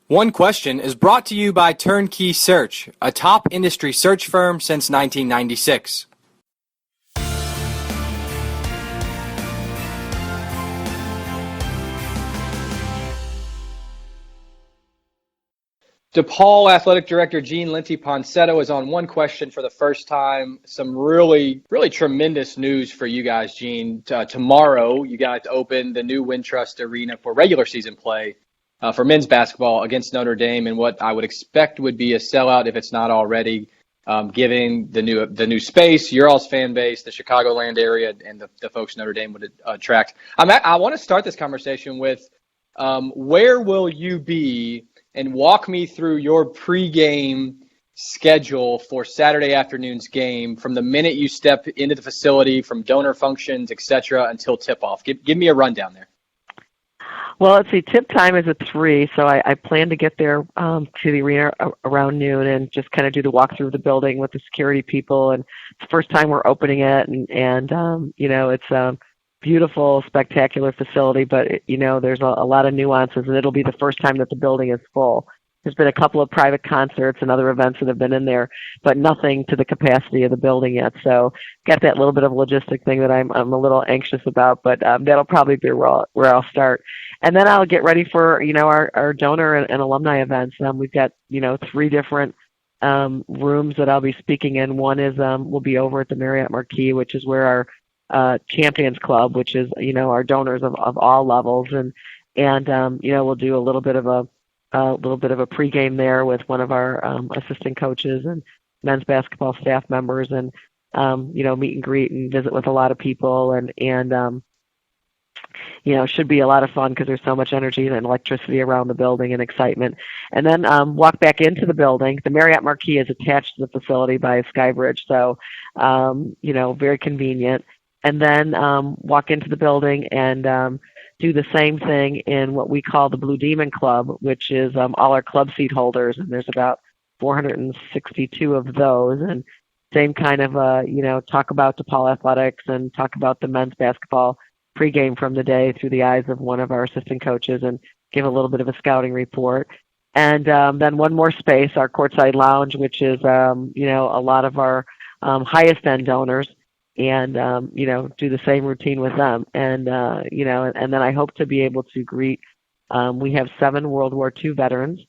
One Question is brought to you by Turnkey Search, a top industry search firm since 1996. DePaul Athletic Director Gene Lenti Ponsetto is on One Question for the first time. Some really tremendous news for you guys, Gene. Tomorrow, you guys open the new Wintrust Arena for regular season play for men's basketball against Notre Dame in what I would expect would be a sellout if it's not already, given the new space, your all's fan base, the Chicagoland area, and the folks Notre Dame would attract. I want to start this conversation with where will you be? And walk me through your pregame schedule for Saturday afternoon's game from the minute you step into the facility, from donor functions, et cetera, until tip-off. Give me a rundown there. Well, let's see. Tip time is at 3, so I plan to get there to the arena around noon and just kind of do the walkthrough of the building with the security people. And it's the first time we're opening it, and it's a beautiful, spectacular facility, but there's a lot of nuances, and it'll be the first time that the building is full. There's been a couple of private concerts and other events that have been in there, but nothing to the capacity of the building yet. So got that little bit of logistic thing that I'm a little anxious about, but that'll probably be where I'll start. And then I'll get ready for our donor and alumni events. We've got 3 different rooms that I'll be speaking in. One is will be over at the Marriott Marquis, which is where our Champions Club, which is our donors of all levels, and we'll do a little bit of a pregame there with one of our assistant coaches and men's basketball staff members, and meet and greet and visit with a lot of people, and should be a lot of fun because there's so much energy and electricity around the building and excitement. And then walk back into the building. The Marriott Marquis is attached to the facility by a sky bridge, so very convenient. And then walk into the building and do the same thing in what we call the Blue Demon Club, which is all our club seat holders, and there's about 462 of those. And same kind of, talk about DePaul athletics and talk about the men's basketball pregame from the day through the eyes of one of our assistant coaches and give a little bit of a scouting report. And then one more space, our courtside lounge, which is, a lot of our highest end donors, and do the same routine with them, and and then I hope to be able to greet. We have 7 World War II veterans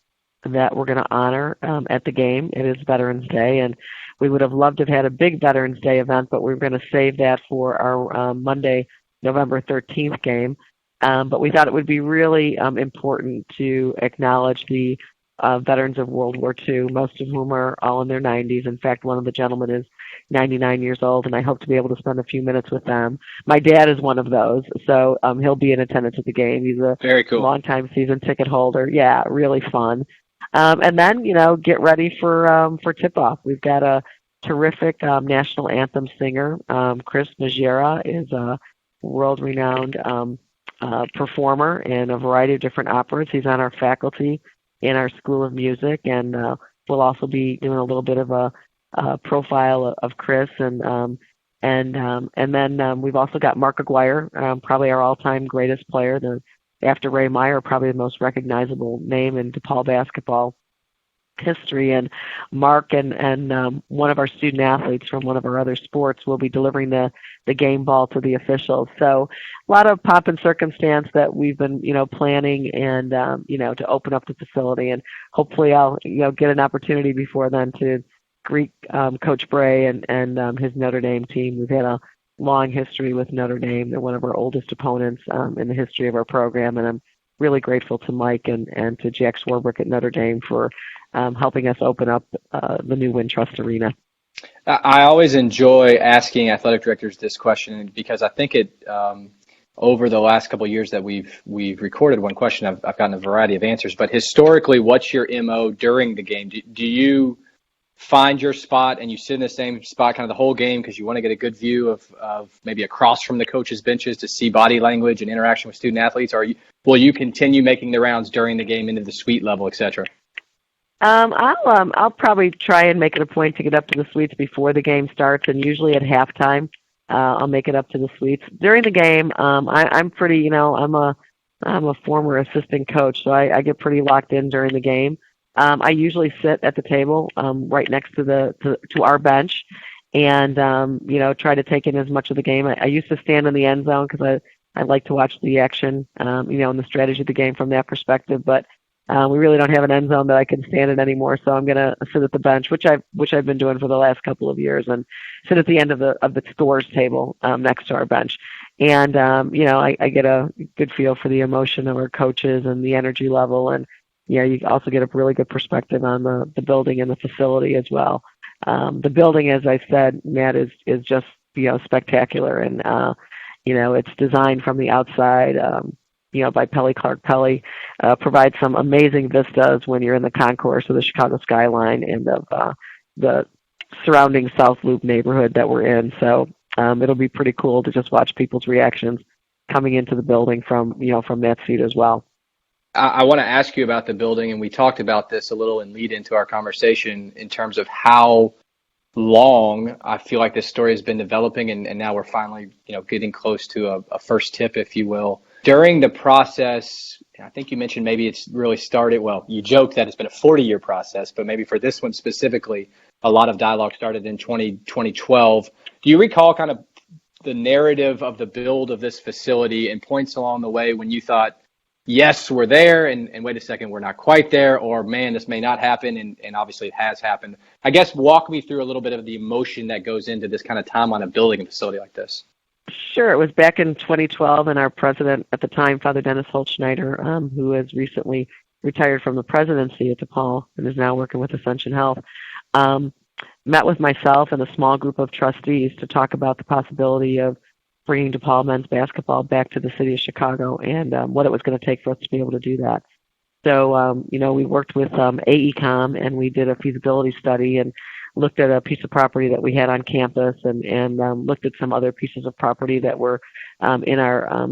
that we're going to honor at the game. It is Veterans Day, and we would have loved to have had a big Veterans Day event, but we're going to save that for our Monday, November 13th game. But we thought it would be really important to acknowledge the veterans of World War II, most of whom are all in their 90s. In fact, one of the gentlemen is 99 years old, and I hope to be able to spend a few minutes with them. My dad is one of those, so he'll be in attendance at the game. He's a very cool, long-time season ticket holder. Yeah, really fun. And then, get ready for tip-off. We've got a terrific national anthem singer. Chris Majera is a world-renowned performer in a variety of different operas. He's on our faculty in our School of Music, and we'll also be doing a little bit of a profile of Chris, and then we've also got Mark Aguirre, probably our all-time greatest player, after Ray Meyer, probably the most recognizable name in DePaul basketball history. And Mark and one of our student athletes from one of our other sports will be delivering the game ball to the officials. So a lot of pomp and circumstance that we've been planning, and to open up the facility, and hopefully I'll get an opportunity before then to greet Coach Bray and his Notre Dame team. We've had a long history with Notre Dame. They're one of our oldest opponents in the history of our program, and I'm really grateful to Mike and to Jack Swarbrick at Notre Dame for helping us open up the new Wintrust Arena. I always enjoy asking athletic directors this question because I think it over the last couple of years that we've recorded One Question, I've gotten a variety of answers. But historically, what's your MO during the game? Do you find your spot and you sit in the same spot kind of the whole game because you want to get a good view of maybe across from the coaches' benches to see body language and interaction with student athletes? Or will you continue making the rounds during the game into the suite level, et cetera? I'll probably try and make it a point to get up to the suites before the game starts, and usually at halftime, I'll make it up to the suites. During the game, I'm pretty, I'm a I'm a former assistant coach, so I get pretty locked in during the game. I usually sit at the table right next to to our bench, and try to take in as much of the game. I used to stand in the end zone because I like to watch the action, and the strategy of the game from that perspective. But we really don't have an end zone that I can stand in anymore, so I'm going to sit at the bench, which I've been doing for the last couple of years, and sit at the end of the scores table next to our bench. And I get a good feel for the emotion of our coaches and the energy level, and you also get a really good perspective on the building and the facility as well. The building, as I said, Matt, is just spectacular, and it's designed from the outside. By Pelly Clark Pelly, provides some amazing vistas when you're in the concourse of the Chicago skyline and of the surrounding South Loop neighborhood that we're in. So it'll be pretty cool to just watch people's reactions coming into the building from that seat as well. I want to ask you about the building, and we talked about this a little in lead into our conversation in terms of how long I feel like this story has been developing, and now we're finally getting close to a first tip, if you will. During the process, I think you mentioned maybe it's really started, well, you joked that it's been a 40-year process, but maybe for this one specifically, a lot of dialogue started in 2012. Do you recall kind of the narrative of the build of this facility and points along the way when you thought, yes, we're there, and wait a second, we're not quite there, or man, this may not happen, and obviously it has happened. I guess walk me through a little bit of the emotion that goes into this kind of timeline of building a facility like this. Sure. It was back in 2012, and our president at the time, Father Dennis Holtschneider, who has recently retired from the presidency at DePaul and is now working with Ascension Health, met with myself and a small group of trustees to talk about the possibility of bringing DePaul men's basketball back to the city of Chicago and what it was going to take for us to be able to do that. So, we worked with AECOM, and we did a feasibility study and looked at a piece of property that we had on campus and looked at some other pieces of property that were in our,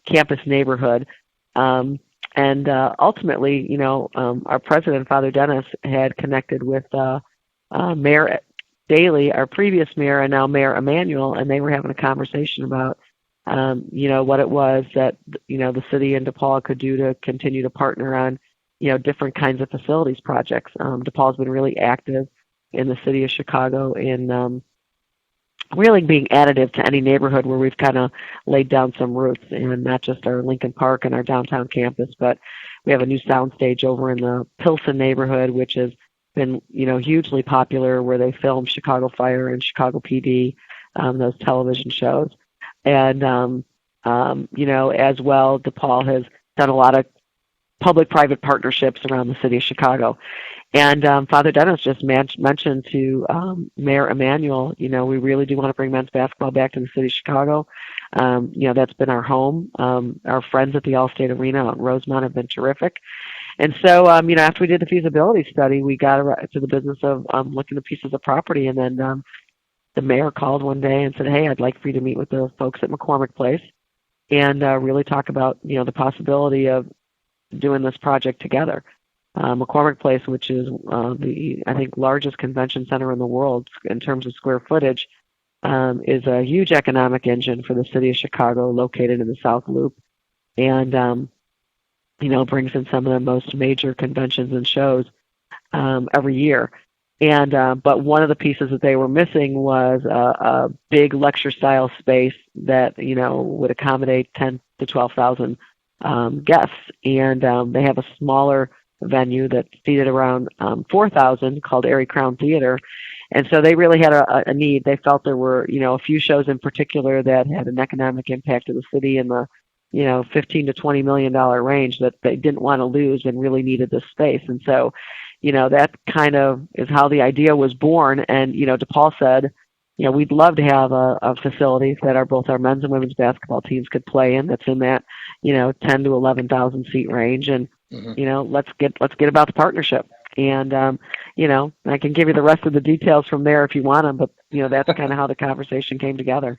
campus neighborhood. And ultimately, our president, Father Dennis, had connected with Mayor Daley, our previous mayor, and now Mayor Emanuel, and they were having a conversation about, what it was that, the city and DePaul could do to continue to partner on, different kinds of facilities projects. DePaul's been really active in the city of Chicago in really being additive to any neighborhood where we've kind of laid down some roots, and not just our Lincoln Park and our downtown campus, but we have a new soundstage over in the Pilsen neighborhood, which has been, hugely popular, where they film Chicago Fire and Chicago PD, those television shows. And, as well, DePaul has done a lot of public-private partnerships around the city of Chicago. And Father Dennis just mentioned to Mayor Emanuel, we really do want to bring men's basketball back to the city of Chicago. That's been our home. Our friends at the Allstate Arena out in Rosemont have been terrific. And so, after we did the feasibility study, we got to the business of looking at pieces of property. And then the mayor called one day and said, hey, I'd like for you to meet with the folks at McCormick Place and really talk about, the possibility of doing this project together. McCormick Place, which is the, I think, largest convention center in the world in terms of square footage, is a huge economic engine for the city of Chicago, located in the South Loop, and brings in some of the most major conventions and shows every year. And but one of the pieces that they were missing was a big lecture-style space that would accommodate 10 to 12,000 guests, and they have a smaller venue that's seated around 4,000 called Airy Crown Theater. And so they really had a need. They felt there were, a few shows in particular that had an economic impact to the city in the, 15 to $20 million range that they didn't want to lose and really needed this space. And so, that kind of is how the idea was born. And, DePaul said, we'd love to have a facility that both our men's and women's basketball teams could play in. That's in that, 10 to 11,000 seat range. And, let's get about the partnership. And, I can give you the rest of the details from there if you want them, but, that's kind of how the conversation came together.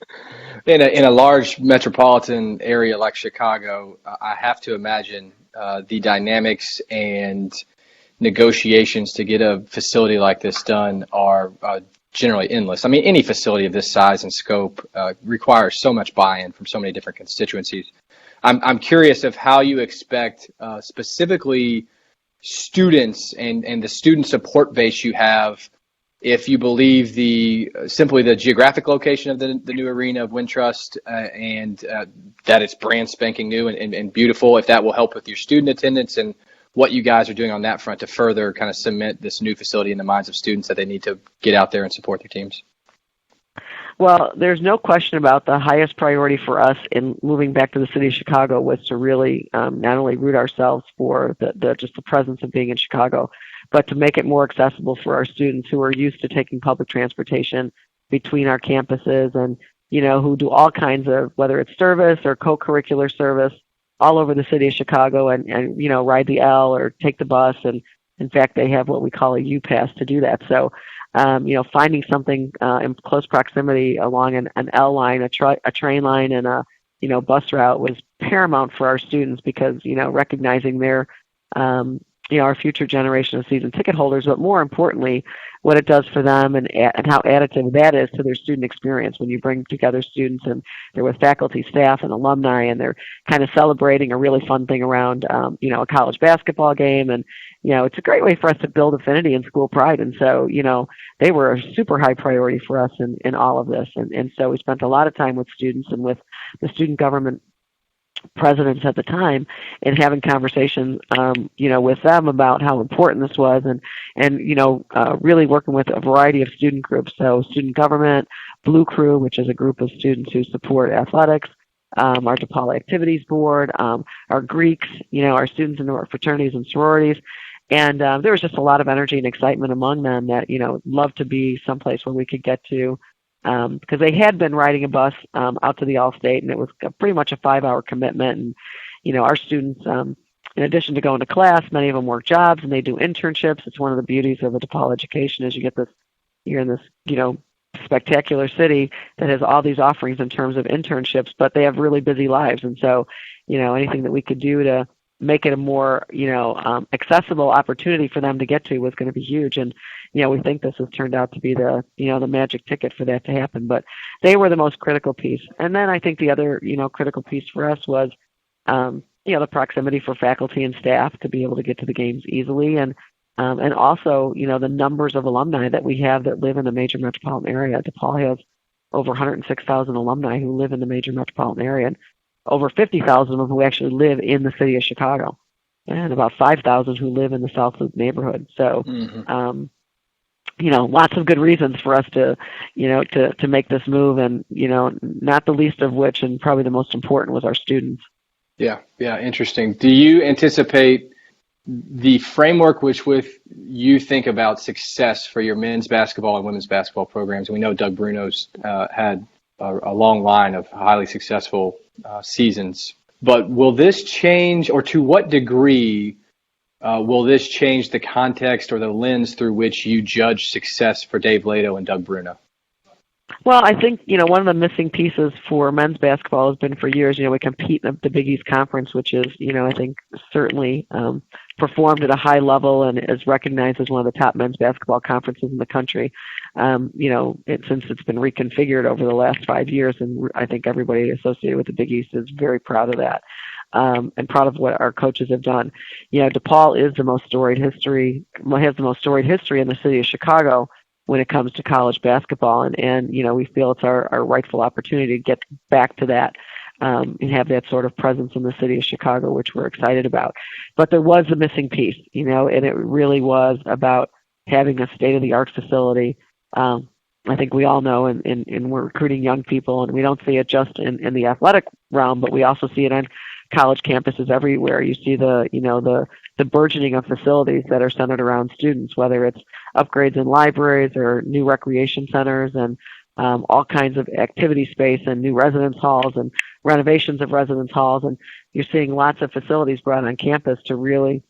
In a large metropolitan area like Chicago, I have to imagine the dynamics and negotiations to get a facility like this done are generally endless. I mean, any facility of this size and scope requires so much buy-in from so many different constituencies. I'm curious of how you expect specifically students and the student support base you have, if you believe simply the geographic location of the new arena of Wintrust and that it's brand spanking new and beautiful, if that will help with your student attendance and what you guys are doing on that front to further kind of cement this new facility in the minds of students that they need to get out there and support their teams. Well, there's no question about the highest priority for us in moving back to the city of Chicago was to really not only root ourselves for just the presence of being in Chicago, but to make it more accessible for our students who are used to taking public transportation between our campuses and, who do all kinds of, whether it's service or co-curricular service all over the city of Chicago and ride the L or take the bus. And in fact, they have what we call a U-Pass to do that. So, finding something in close proximity along an L line, a train line, and a bus route was paramount for our students because recognizing their our future generation of season ticket holders, but more importantly, what it does for them and how additive that is to their student experience when you bring together students and they're with faculty, staff, and alumni, and they're kind of celebrating a really fun thing around a college basketball game, and it's a great way for us to build affinity and school pride. And so they were a super high priority for us in all of this, and so we spent a lot of time with students and with the student government presidents at the time and having conversations with them about how important this was and really working with a variety of student groups. So student government, Blue Crew, which is a group of students who support athletics, our DePaul Activities Board, our Greeks, our students in our fraternities and sororities. And there was just a lot of energy and excitement among them that, loved to be someplace where we could get to because they had been riding a bus out to the Allstate, and it was pretty much a 5-hour commitment. And, our students, in addition to going to class, many of them work jobs and they do internships. It's one of the beauties of a DePaul education is you're in this, spectacular city that has all these offerings in terms of internships, but they have really busy lives. And so, anything that we could do to make it a more, accessible opportunity for them to get to was going to be huge. And, we think this has turned out to be the magic ticket for that to happen. But they were the most critical piece. And then I think the other, critical piece for us was, the proximity for faculty and staff to be able to get to the games easily. And also, the numbers of alumni that we have that live in the major metropolitan area. DePaul has over 106,000 alumni who live in the major metropolitan area. And over 50,000 of them who actually live in the city of Chicago, and about 5,000 who live in the South Loop neighborhood. So, lots of good reasons for us to make this move, and, not the least of which, and probably the most important, was our students. Yeah, interesting. Do you anticipate the framework with you think about success for your men's basketball and women's basketball programs? We know Doug Bruno's had a long line of highly successful seasons. But will this change, or to what degree will this change the context or the lens through which you judge success for Dave Lato and Doug Bruno? Well, I think, one of the missing pieces for men's basketball has been for years, we compete in the Big East Conference, which is, I think certainly performed at a high level and is recognized as one of the top men's basketball conferences in the country, since it's been reconfigured over the last 5 years. And I think everybody associated with the Big East is very proud of that and proud of what our coaches have done. DePaul is has the most storied history in the city of Chicago when it comes to college basketball. And we feel it's our rightful opportunity to get back to that and have that sort of presence in the city of Chicago, which we're excited about. But there was a missing piece, and it really was about having a state-of-the-art facility. I think we all know, and we're recruiting young people, and we don't see it just in the athletic realm, but we also see it on college campuses everywhere. You see the burgeoning of facilities that are centered around students, whether it's upgrades in libraries or new recreation centers and all kinds of activity space and new residence halls and renovations of residence halls. And you're seeing lots of facilities brought on campus to really,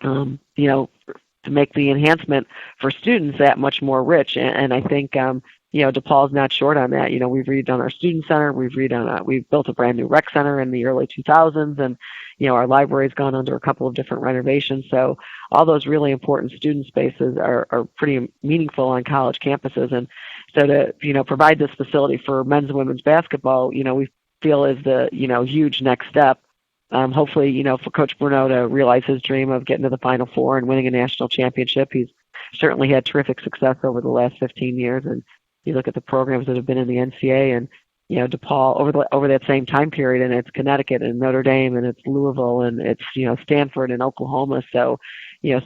to make the enhancement for students that much more rich. And I think, DePaul's not short on that. We've redone our student center. We've built a brand new rec center in the early 2000s, and, our library's gone under a couple of different renovations. So all those really important student spaces are pretty meaningful on college campuses. And so to, provide this facility for men's and women's basketball, we've feel is the, huge next step. Hopefully, for Coach Bruno to realize his dream of getting to the Final Four and winning a national championship. He's certainly had terrific success over the last 15 years. And you look at the programs that have been in the NCAA and, DePaul over that same time period, and it's Connecticut and Notre Dame and it's Louisville and it's, Stanford and Oklahoma. So,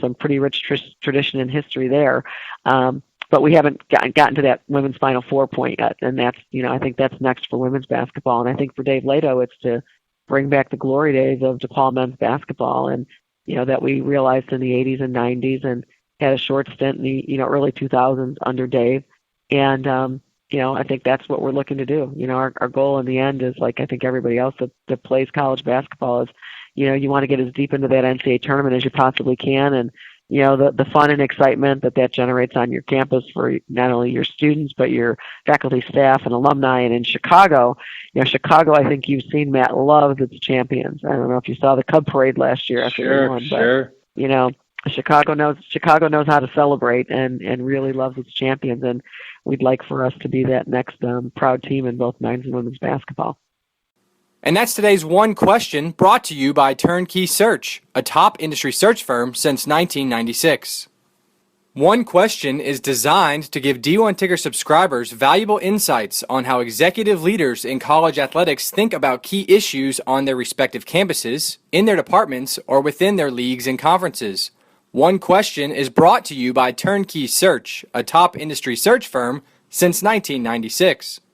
some pretty rich tradition and history there. But we haven't gotten to that women's Final Four point yet. And that's, I think that's next for women's basketball. And I think for Dave Lato, it's to bring back the glory days of DePaul men's basketball and, that we realized in the 80s and 90s and had a short stint in the, early 2000s under Dave. And, I think that's what we're looking to do. Our goal in the end is, like I think everybody else that plays college basketball is, you want to get as deep into that NCAA tournament as you possibly can. And, the fun and excitement that generates on your campus for not only your students, but your faculty, staff, and alumni. And in Chicago, Chicago, I think you've seen, Matt, loves its champions. I don't know if you saw the Cub Parade last year after they won, but, Chicago knows how to celebrate and really loves its champions. And we'd like for us to be that next proud team in both men's and women's basketball. And that's today's one question, brought to you by Turnkey Search, a top industry search firm since 1996. One Question is designed to give D1 Ticker subscribers valuable insights on how executive leaders in college athletics think about key issues on their respective campuses, in their departments, or within their leagues and conferences. One Question is brought to you by Turnkey Search, a top industry search firm since 1996.